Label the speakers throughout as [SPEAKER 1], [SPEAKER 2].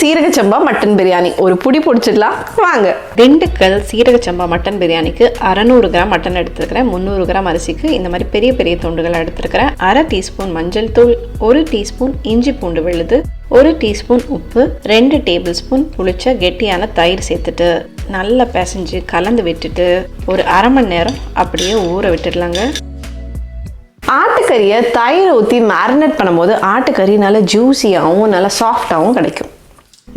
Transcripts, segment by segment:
[SPEAKER 1] சீரக சம்பா மட்டன் பிரியாணி ஒரு புடி பிடிச்சிடலாம் வாங்க.
[SPEAKER 2] திண்டுக்கல் சீரக சம்பா மட்டன் பிரியாணிக்கு 600 கிராம் மட்டன் எடுத்துருக்கிறேன். 300 கிராம் அரிசிக்கு இந்த மாதிரி பெரிய பெரிய துண்டுகள் எடுத்துருக்கிறேன். 1/2 டீஸ்பூன் மஞ்சள் தூள், 1 டீஸ்பூன் இஞ்சி பூண்டு விழுது, 1 டீஸ்பூன் உப்பு, 2 டேபிள் ஸ்பூன் புளிச்ச கெட்டியான தயிர் சேர்த்துட்டு நல்லா பிசைஞ்சு கலந்து விட்டுட்டு ஒரு அரை மணி நேரம் அப்படியே ஊற விட்டுடலாங்க.
[SPEAKER 1] ஆட்டுக்கறியை தயிர் ஊற்றி மேரினேட் பண்ணும்போது ஆட்டுக்கறி நல்லா ஜூஸியாகவும் நல்லா சாஃப்டாகவும் கிடைக்கும்.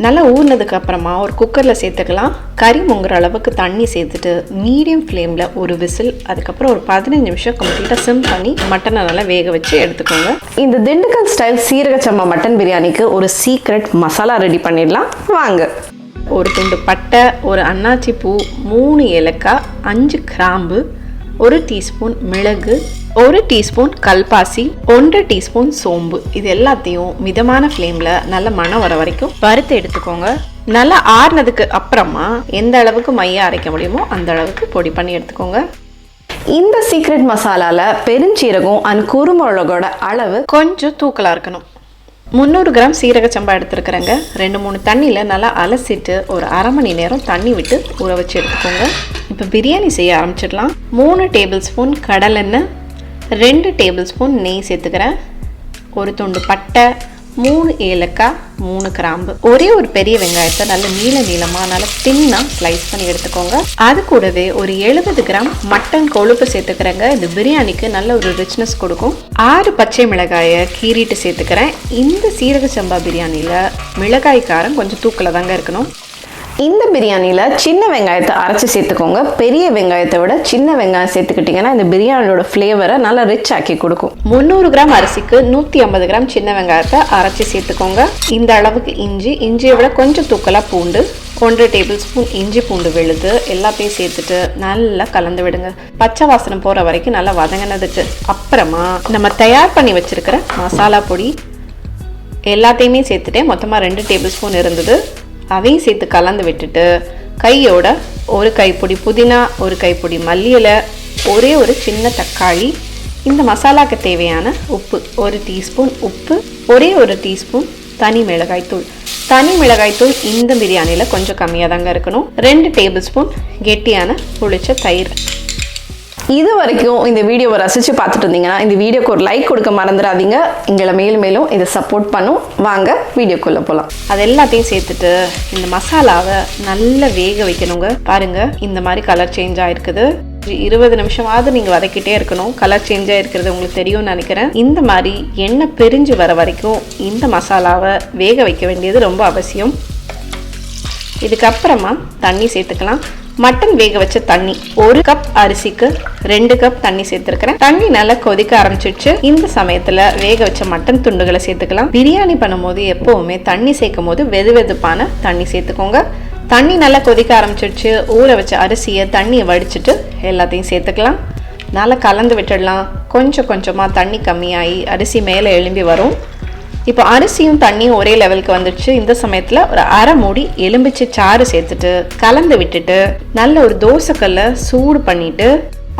[SPEAKER 2] நல்லா ஊறினதுக்கு அப்புறமா ஒரு குக்கரில் சேர்த்துக்கலாம். கறி முங்குற அளவுக்கு தண்ணி சேர்த்துட்டு மீடியம் ஃப்ளேமில் ஒரு விசில், அதுக்கப்புறம் ஒரு 15 நிமிஷம் கம்ப்ளீட்டாக சிம் பண்ணி மட்டனை நல்லா வேக வச்சு எடுத்துக்கோங்க.
[SPEAKER 1] இந்த திண்டுக்கல் ஸ்டைல் சீரக சம்பா மட்டன் பிரியாணிக்கு ஒரு சீக்ரெட் மசாலா ரெடி பண்ணிடலாம் வாங்க.
[SPEAKER 2] ஒரு துண்டு பட்டை, ஒரு அன்னாச்சி பூ, 3 ஏலக்காய், 5 கிராம்பு, 1 டீஸ்பூன் மிளகு, 1 டீஸ்பூன் கல்பாசி, 1 டீஸ்பூன் சோம்பு, இது எல்லாத்தையும் மிதமான ஃப்ளேமில் நல்ல மணம் வர வரைக்கும் வறுத்து எடுத்துக்கோங்க. நல்லா ஆறுனதுக்கு அப்புறமா எந்த அளவுக்கு மைய அரைக்க முடியுமோ அந்த அளவுக்கு பொடி பண்ணி எடுத்துக்கோங்க.
[SPEAKER 1] இந்த சீக்ரெட் மசாலாவில் பெருஞ்சீரகம் அண்ட் குருமிளகோட அளவு
[SPEAKER 2] கொஞ்சம் தூக்கலாக இருக்கணும். 300 கிராம் சீரக சம்பா எடுத்துருக்குறேங்க. 2-3 தண்ணியில் நல்லா அலசிட்டு ஒரு அரை மணி நேரம் தண்ணி விட்டு ஊற வச்சு எடுத்துக்கோங்க. இப்போ பிரியாணி செய்ய ஆரம்பிச்சிடலாம். 3 டேபிள் ஸ்பூன் கடலெண்ணெய், 2 டேபிள் ஸ்பூன் நெய் சேர்த்துக்கிறேன். ஒரு துண்டு பட்டை, 3 ஏலக்காய், 3 கிராம்பு, ஒரே ஒரு பெரிய வெங்காயத்தை நல்ல நீளமாக நல்லா தின்னாக ஸ்லைஸ் பண்ணி எடுத்துக்கோங்க. அது கூடவே ஒரு 70 கிராம் மட்டன் கொழுப்பு சேர்த்துக்கிறேங்க. இது பிரியாணிக்கு நல்ல ஒரு ரிச்னஸ் கொடுக்கும். 6 பச்சை மிளகாயை கீறிட்டு சேர்த்துக்கிறேன். இந்த சீரக சம்பா பிரியாணியில் மிளகாய் காரம் கொஞ்சம் தூக்கலாக தாங்க இருக்கணும்.
[SPEAKER 1] இந்த பிரியாணியில் சின்ன வெங்காயத்தை அரைச்சி சேர்த்துக்கோங்க. பெரிய வெங்காயத்தை விட சின்ன வெங்காயம் சேர்த்துக்கிட்டிங்கன்னா இந்த பிரியாணியோட ஃப்ளேவரை நல்லா ரிச் ஆக்கி கொடுக்கும்.
[SPEAKER 2] 300 கிராம் அரிசிக்கு 150 கிராம் சின்ன வெங்காயத்தை அரைச்சி சேர்த்துக்கோங்க. இந்த அளவுக்கு இஞ்சியை விட கொஞ்சம் தூக்கலாக பூண்டு, 1 டேபிள் ஸ்பூன் இஞ்சி பூண்டு விழுது எல்லாத்தையும் சேர்த்துட்டு நல்லா கலந்து விடுங்க. பச்சை வாசனை போகிற வரைக்கும் நல்லா வதங்கினதுக்கு அப்புறமா நம்ம தயார் பண்ணி வச்சிருக்கிற மசாலா பொடி எல்லாத்தையுமே சேர்த்துட்டேன். மொத்தமாக 2 டேபிள் ஸ்பூன் இருந்தது. அதையும் சேர்த்து கலந்து விட்டுட்டு கையோட ஒரு கைப்பிடி புதினா, ஒரு கைப்பிடி மல்லி இலை, ஒரே ஒரு சின்ன தக்காளி, இந்த மசாலாக்கு தேவையான உப்பு, 1 டீஸ்பூன் உப்பு, ஒரே ஒரு டீஸ்பூன் தனி மிளகாய்த்தூள். தனி மிளகாய்த்தூள் இந்த பிரியாணியில் கொஞ்சம் கம்மியாக தாங்க இருக்கணும். 2 டேபிள் ஸ்பூன் கெட்டியான புளிச்ச தயிர்.
[SPEAKER 1] இது வரைக்கும் இந்த வீடியோவை ரசித்து பார்த்துட்டு இருந்தீங்கன்னா இந்த வீடியோக்கு ஒரு லைக் கொடுக்க மறந்துடாதீங்க. எங்களை மேலும் இதை சப்போர்ட் பண்ணும். வாங்க வீடியோக்குள்ளே போகலாம்.
[SPEAKER 2] அது எல்லாத்தையும் சேர்த்துட்டு இந்த மசாலாவை நல்லா வேக வைக்கணுங்க. பாருங்க, இந்த மாதிரி கலர் சேஞ்ச் ஆயிருக்குது. 20 நிமிஷமாவது நீங்கள் வதக்கிட்டே இருக்கணும். கலர் சேஞ்ச் ஆகிருக்கிறது உங்களுக்கு தெரியும்னு நினைக்கிறேன். இந்த மாதிரி எண்ணெய் பிரிஞ்சு வர வரைக்கும் இந்த மசாலாவை வேக வைக்க வேண்டியது ரொம்ப அவசியம். இதுக்கப்புறமா தண்ணி சேர்த்துக்கலாம். மட்டன் வேக வச்ச தண்ணி, 1 கப் அரிசிக்கு 2 கப் தண்ணி சேர்த்துருக்கிறேன். தண்ணி நல்லா கொதிக்க ஆரம்பிச்சிடுச்சு. இந்த சமயத்தில் வேக வச்ச மட்டன் துண்டுகளை சேர்த்துக்கலாம். பிரியாணி பண்ணும்போது எப்போவுமே தண்ணி சேர்க்கும் போது வெதுவெதுப்பான தண்ணி சேர்த்துக்கோங்க. தண்ணி நல்லா கொதிக்க ஆரம்பிச்சிடுச்சு. ஊற வச்ச அரிசியை தண்ணியை வடிச்சிட்டு எல்லாத்தையும் சேர்த்துக்கலாம். நல்லா கலந்து விட்டுடலாம். கொஞ்சம் கொஞ்சமாக தண்ணி கம்மியாகி அரிசி மேலே எழும்பி வரும். இப்போ அரிசியும் தண்ணியும் ஒரே லெவலுக்கு வந்துடுச்சு. இந்த சமயத்தில் ஒரு அரை மூடி எலும்பிச்சை சாறு சேர்த்துட்டு கலந்து விட்டுட்டு நல்ல ஒரு தோசைக்கல்லை சூடு பண்ணிட்டு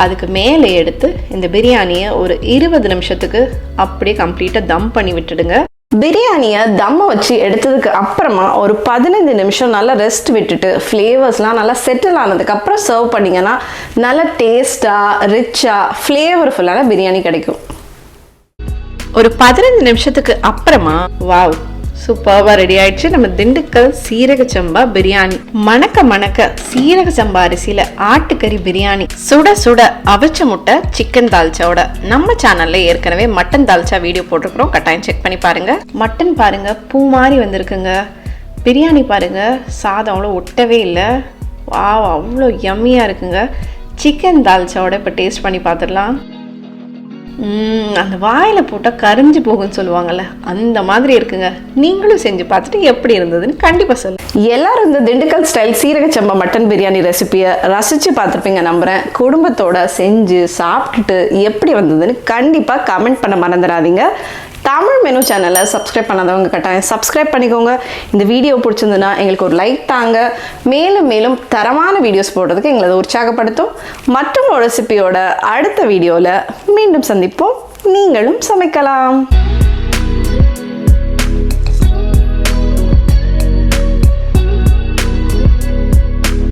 [SPEAKER 2] அதுக்கு மேலே எடுத்து இந்த பிரியாணியை ஒரு 20 நிமிஷத்துக்கு அப்படியே கம்ப்ளீட்டாக தம் பண்ணி விட்டுடுங்க.
[SPEAKER 1] பிரியாணியை தம்மை வச்சு எடுத்ததுக்கு அப்புறமா ஒரு 15 நிமிஷம் நல்லா ரெஸ்ட் விட்டுட்டு ஃப்ளேவர்ஸ்லாம் நல்லா செட்டில் ஆனதுக்கப்புறம் சர்வ் பண்ணிங்கன்னா நல்லா டேஸ்ட்டாக ரிச்சாக ஃப்ளேவர்ஃபுல்லான பிரியாணி கிடைக்கும்.
[SPEAKER 2] ஒரு 15 நிமிஷத்துக்கு அப்புறமா வாவ், சூப்பராக ரெடி ஆயிடுச்சு நம்ம திண்டுக்கல் சீரக சம்பா பிரியாணி. மணக்க சீரக சம்பா அரிசியில் ஆட்டுக்கறி பிரியாணி, சுட சுட அவிச்ச முட்டை சிக்கன் தால்ச்சாவோட. நம்ம சேனல்ல ஏற்கனவே மட்டன் தால்ச்சா வீடியோ போட்டிருக்கிறோம், கட்டாயம் செக் பண்ணி பாருங்க. மட்டன் பாருங்க பூ மாதிரி வந்திருக்குங்க. பிரியாணி பாருங்க சாதம் அவ்வளோ ஒட்டவே இல்லை. வாவ், அவ்வளோ யம்மியாக இருக்குங்க. சிக்கன் தால்ச்சாவோட இப்போ டேஸ்ட் பண்ணி பார்த்துடலாம். அந்த வாயில் போட்டால் கரிஞ்சு போகுன்னு சொல்லுவாங்கள்ல, அந்த மாதிரி இருக்குங்க. நீங்களும் செஞ்சு பார்த்துட்டு எப்படி இருந்ததுன்னு கண்டிப்பாக சொல்லுங்கள்.
[SPEAKER 1] எல்லாரும் இந்த திண்டுக்கல் ஸ்டைல் சீரக சம்பா மட்டன் பிரியாணி ரெசிபியை ரசித்து பார்த்துருப்பீங்க நம்புகிறேன். குடும்பத்தோட செஞ்சு சாப்பிட்டுட்டு எப்படி வந்ததுன்னு கண்டிப்பாக கமெண்ட் பண்ண மறந்துடாதீங்க. தமிழ் மெனு சேனலை சப்ஸ்கிரைப் பண்ணாதவங்க கட்டாயம் சப்ஸ்கிரைப் பண்ணிக்கோங்க. இந்த வீடியோ பிடிச்சிருந்துன்னா எங்களுக்கு ஒரு லைக் தாங்க. மேலும் தரமான வீடியோஸ் போடுறதுக்கு எங்களை உற்சாகப்படுத்தும். மற்றும் ஒரு ரெசிபியோட அடுத்த வீடியோவில் மீண்டும் சந்திப்போம். நீங்களும் சமைக்கலாம்.